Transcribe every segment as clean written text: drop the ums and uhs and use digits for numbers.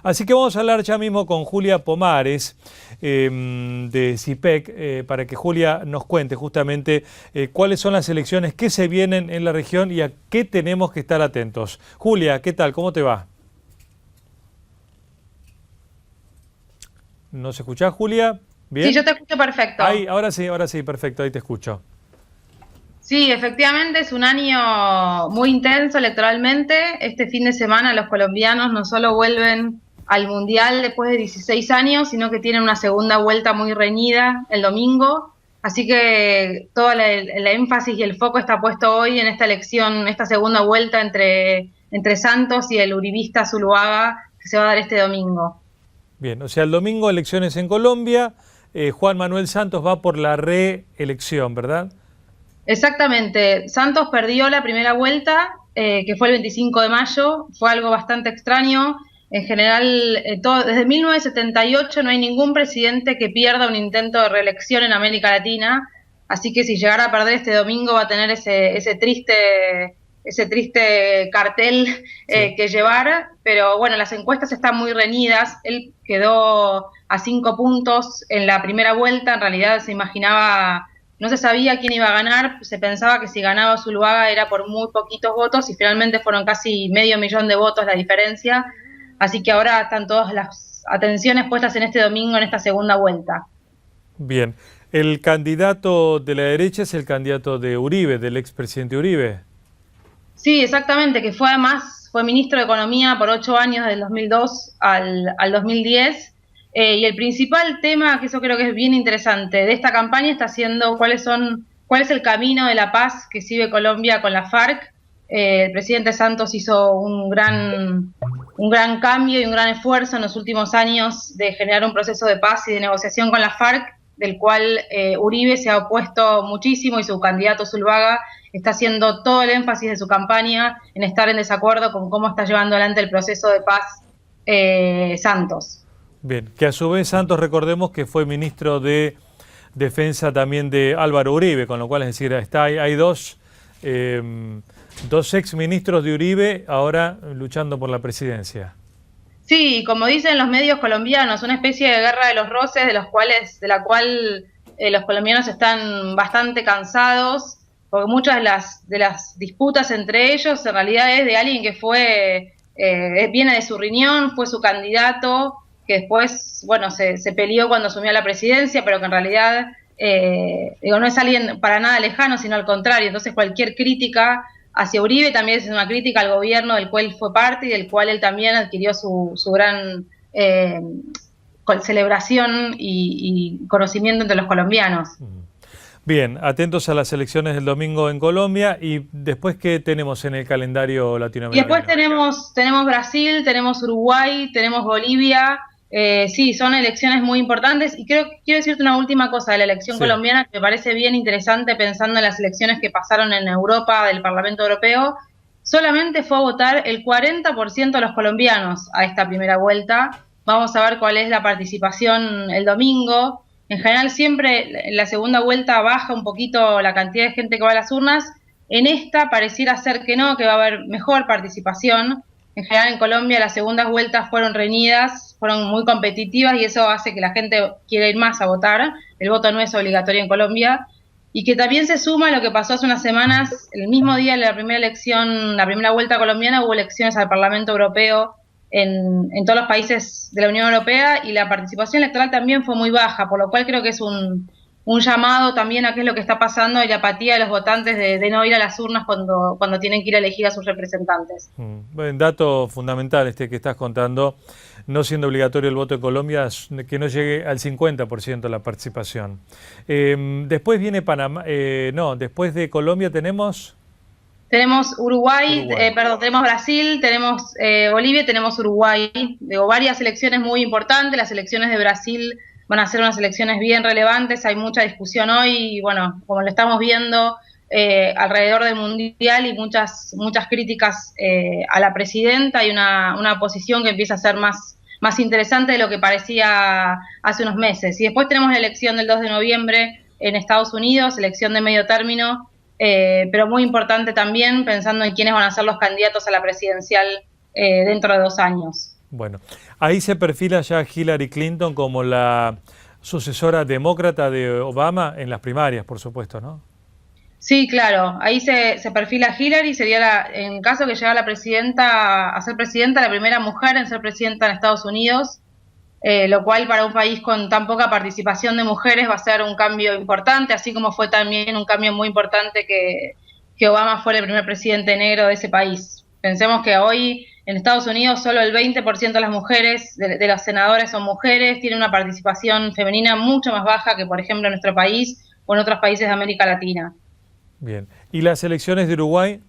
Así que vamos a hablar ya mismo con Julia Pomares de CIPEC para que Julia nos cuente justamente cuáles son las elecciones que se vienen en la región y a qué tenemos que estar atentos. Julia, ¿qué tal? ¿Cómo te va? ¿Nos escuchás, Julia? ¿Bien? Sí, yo te escucho perfecto. Ahora sí, perfecto, ahí te escucho. Sí, efectivamente es un año muy intenso electoralmente. Este fin de semana los colombianos no solo vuelven al Mundial después de 16 años, sino que tienen una segunda vuelta muy reñida el domingo. Así que todo el énfasis y el foco está puesto hoy en esta elección, esta segunda vuelta entre Santos y el uribista Zuluaga que se va a dar este domingo. Bien, o sea, el domingo elecciones en Colombia, Juan Manuel Santos va por la reelección, ¿verdad? Exactamente, Santos perdió la primera vuelta, que fue el 25 de mayo, fue algo bastante extraño. En general, desde 1978 no hay ningún presidente que pierda un intento de reelección en América Latina, así que si llegara a perder este domingo va a tener ese triste cartel Sí. que llevar, pero bueno, las encuestas están muy reñidas. Él quedó a 5 puntos en la primera vuelta, en realidad se imaginaba, no se sabía quién iba a ganar, se pensaba que si ganaba Zuluaga era por muy poquitos votos y finalmente fueron casi 500.000 de votos la diferencia, así que ahora están todas las atenciones puestas en este domingo, en esta segunda vuelta. Bien, el candidato de la derecha es el candidato de Uribe, del expresidente Uribe. Sí, exactamente, que fue además, fue ministro de Economía por 8 años, del 2002 al 2010, y el principal tema, que eso creo que es bien interesante, de esta campaña está siendo cuál es el camino de la paz que sigue Colombia con la FARC. El presidente Santos hizo un gran cambio y un gran esfuerzo en los últimos años de generar un proceso de paz y de negociación con la FARC, del cual Uribe se ha opuesto muchísimo y su candidato Zuluaga está haciendo todo el énfasis de su campaña en estar en desacuerdo con cómo está llevando adelante el proceso de paz Santos. Bien, que a su vez Santos recordemos que fue ministro de Defensa también de Álvaro Uribe, con lo cual es decir, hay dos exministros de Uribe ahora luchando por la presidencia. Sí, como dicen los medios colombianos, una especie de guerra de los roces de la cual los colombianos están bastante cansados, porque muchas de las disputas entre ellos en realidad es de alguien que viene de su riñón, fue su candidato, que después, bueno, se peleó cuando asumió la presidencia, pero que en realidad, no es alguien para nada lejano, sino al contrario. Entonces cualquier crítica hacia Uribe también es una crítica al gobierno del cual fue parte y del cual él también adquirió su gran celebración y conocimiento entre los colombianos. Bien, atentos a las elecciones del domingo en Colombia y después, ¿qué tenemos en el calendario Y después latinoamericano? tenemos Brasil, tenemos Uruguay, tenemos Bolivia. Sí, son elecciones muy importantes y quiero decirte una última cosa de la elección Sí. colombiana que me parece bien interesante pensando en las elecciones que pasaron en Europa del Parlamento Europeo. Solamente fue a votar el 40% de los colombianos a esta primera vuelta. Vamos a ver cuál es la participación el domingo. En general siempre en la segunda vuelta baja un poquito la cantidad de gente que va a las urnas. En esta pareciera ser que no, que va a haber mejor participación. En general en Colombia las segundas vueltas fueron reñidas, fueron muy competitivas y eso hace que la gente quiera ir más a votar. El voto no es obligatorio en Colombia. Y que también se suma a lo que pasó hace unas semanas, el mismo día de la primera elección, la primera vuelta colombiana, hubo elecciones al Parlamento Europeo en todos los países de la Unión Europea y la participación electoral también fue muy baja, por lo cual creo que es un llamado también a qué es lo que está pasando y la apatía de los votantes de no ir a las urnas cuando tienen que ir a elegir a sus representantes. Buen dato fundamental este que estás contando, no siendo obligatorio el voto en Colombia, que no llegue al 50% la participación. Después viene Panamá, no, después de Colombia tenemos Tenemos Uruguay. tenemos Brasil, tenemos Bolivia, tenemos Uruguay. Digo, varias elecciones muy importantes. Las elecciones de Brasil van a ser unas elecciones bien relevantes. Hay mucha discusión hoy y bueno, como lo estamos viendo alrededor del Mundial y muchas críticas a la presidenta. Hay una oposición que empieza a ser más interesante de lo que parecía hace unos meses. Y después tenemos la elección del 2 de noviembre en Estados Unidos, elección de medio término, pero muy importante también pensando en quiénes van a ser los candidatos a la presidencial dentro de 2 años. Bueno, ahí se perfila ya Hillary Clinton como la sucesora demócrata de Obama en las primarias, por supuesto, ¿no? Sí, claro, ahí se perfila Hillary, sería en caso que llegara a ser presidenta, la primera mujer en ser presidenta en Estados Unidos, lo cual para un país con tan poca participación de mujeres va a ser un cambio importante, así como fue también un cambio muy importante que Obama fuera el primer presidente negro de ese país. Pensemos que hoy en Estados Unidos solo el 20% de las mujeres, de las senadoras son mujeres, tienen una participación femenina mucho más baja que, por ejemplo, en nuestro país o en otros países de América Latina. Bien. ¿Y las elecciones de Uruguay?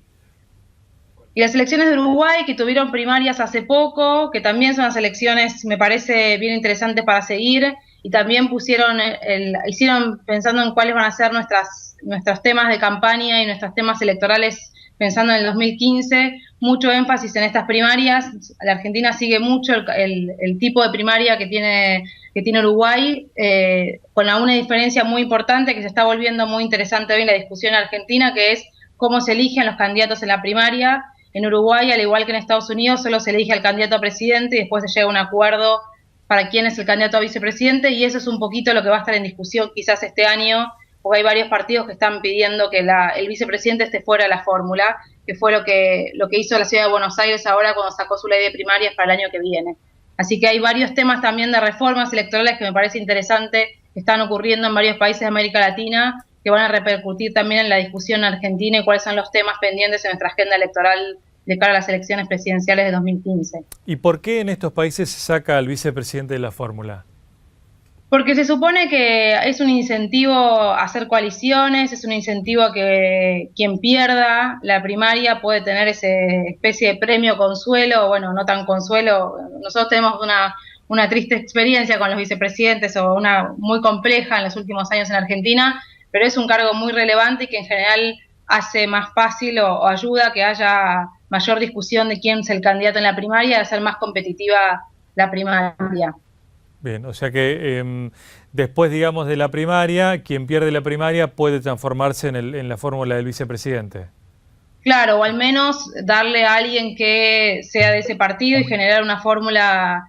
Y las elecciones de Uruguay, que tuvieron primarias hace poco, que también son las elecciones, me parece bien interesantes para seguir, y también hicieron pensando en cuáles van a ser nuestros temas de campaña y nuestros temas electorales, pensando en el 2015, mucho énfasis en estas primarias. La Argentina sigue mucho el tipo de primaria que tiene Uruguay, con una diferencia muy importante que se está volviendo muy interesante hoy en la discusión argentina, que es cómo se eligen los candidatos en la primaria. En Uruguay, al igual que en Estados Unidos, solo se elige al candidato a presidente y después se llega a un acuerdo para quién es el candidato a vicepresidente, y eso es un poquito lo que va a estar en discusión quizás este año, porque hay varios partidos que están pidiendo que el vicepresidente esté fuera de la fórmula, que fue lo que hizo la ciudad de Buenos Aires ahora cuando sacó su ley de primarias para el año que viene. Así que hay varios temas también de reformas electorales que me parece interesante que están ocurriendo en varios países de América Latina, que van a repercutir también en la discusión argentina y cuáles son los temas pendientes en nuestra agenda electoral de cara a las elecciones presidenciales de 2015. ¿Y por qué en estos países se saca al vicepresidente de la fórmula? Porque se supone que es un incentivo a hacer coaliciones, es un incentivo a que quien pierda la primaria puede tener esa especie de premio consuelo, bueno, no tan consuelo. Nosotros tenemos una triste experiencia con los vicepresidentes, o una muy compleja en los últimos años en Argentina, pero es un cargo muy relevante y que en general hace más fácil o ayuda a que haya mayor discusión de quién es el candidato en la primaria, de hacer más competitiva la primaria. Bien, o sea que después, digamos, de la primaria, quien pierde la primaria puede transformarse en la fórmula del vicepresidente. Claro, o al menos darle a alguien que sea de ese partido y generar una fórmula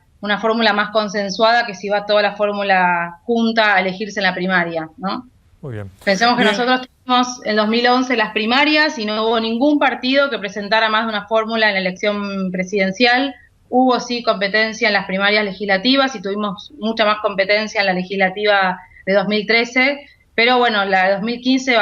más consensuada que si va toda la fórmula junta a elegirse en la primaria, ¿no? Muy bien. Pensemos que Bien. nosotros tuvimos en 2011 las primarias y no hubo ningún partido que presentara más de una fórmula en la elección presidencial. Hubo sí competencia en las primarias legislativas y tuvimos mucha más competencia en la legislativa de 2013, pero bueno, la de 2015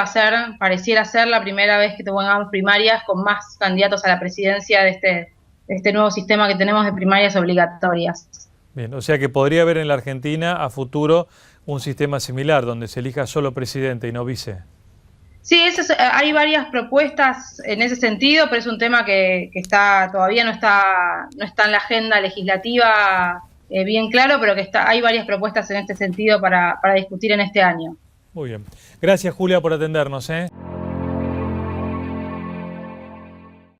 pareciera ser la primera vez que tengamos primarias con más candidatos a la presidencia de este nuevo sistema que tenemos de primarias obligatorias. Bien, o sea que podría haber en la Argentina a futuro un sistema similar donde se elija solo presidente y no vice. Sí, hay varias propuestas en ese sentido, pero es un tema que todavía no está en la agenda legislativa bien claro, pero hay varias propuestas en este sentido para discutir en este año. Muy bien. Gracias, Julia, por atendernos, ¿eh?